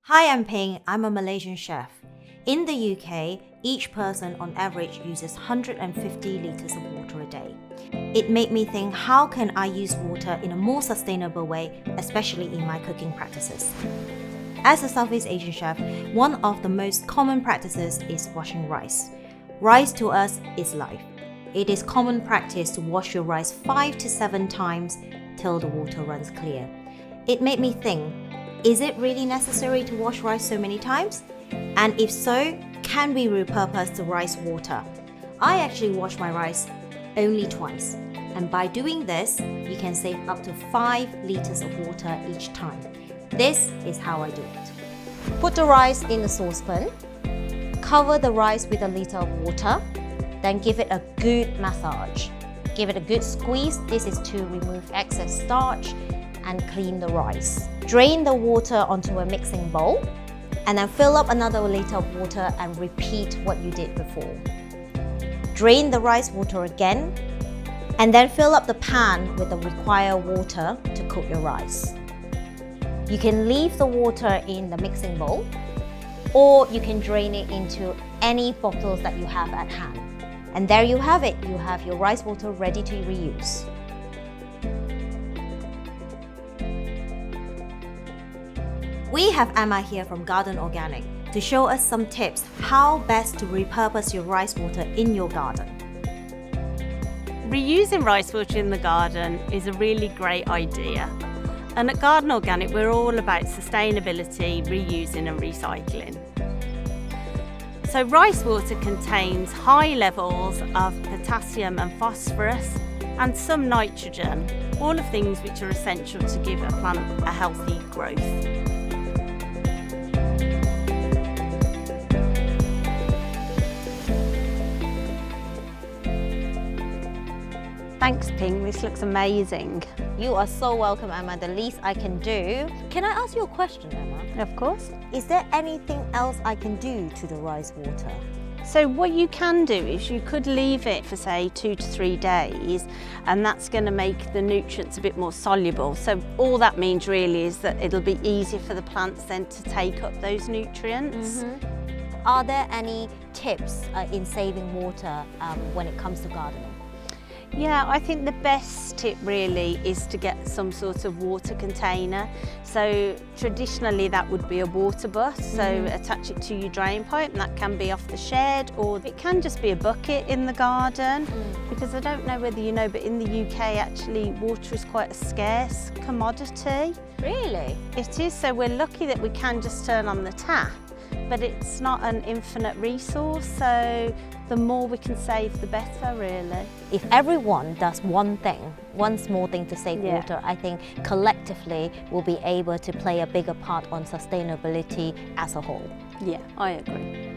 Hi, I'm Ping. I'm a Malaysian chef. In the UK, each person on average uses 150 litres of water a day. It made me think, how can I use water in a more sustainable way, especially in my cooking practices? As a Southeast Asian chef, one of the most common practices is washing rice. Rice to us is life. It is common practice to wash your rice 5 to 7 times till the water runs clear. It made me think, is it really necessary to wash rice so many times? And if so, can we repurpose the rice water? I actually wash my rice only twice. And by doing this, you can save up to 5 litres of water each time. This is how I do it. Put the rice in a saucepan. Cover the rice with a litre of water. Then give it a good massage. Give it a good squeeze. This is to remove excess starch and clean the rice. Drain the water onto a mixing bowl and then fill up another litre of water and repeat what you did before. Drain the rice water again and then fill up the pan with the required water to cook your rice. You can leave the water in the mixing bowl or you can drain it into any bottles that you have at hand. And there you have it, you have your rice water ready to reuse. We have Emma here from Garden Organic to show us some tips how best to repurpose your rice water in your garden. Reusing rice water in the garden is a really great idea. And at Garden Organic, we're all about sustainability, reusing and recycling. So rice water contains high levels of potassium and phosphorus and some nitrogen, all of things which are essential to give a plant a healthy growth. Thanks, Ping. This looks amazing. You are so welcome, Emma. The least I can do. Can I ask you a question, Emma? Of course. Is there anything else I can do to the rice water? So what you can do is you could leave it for say 2 to 3 days, and that's going to make the nutrients a bit more soluble. So all that means really is that it'll be easier for the plants then to take up those nutrients. Are there any tips in saving water when it comes to gardening? Yeah, I think the best tip really is to get some sort of water container. So traditionally that would be a water butt, so attach it to your drain pipe, and that can be off the shed, or it can just be a bucket in the garden. Because I don't know whether you know, but in the UK actually water is quite a scarce commodity. Really? It is, so we're lucky that we can just turn on the tap, but it's not an infinite resource, so the more we can save, the better, really. If everyone does one thing, one small thing to save water, I think collectively we'll be able to play a bigger part on sustainability as a whole. Yeah, I agree.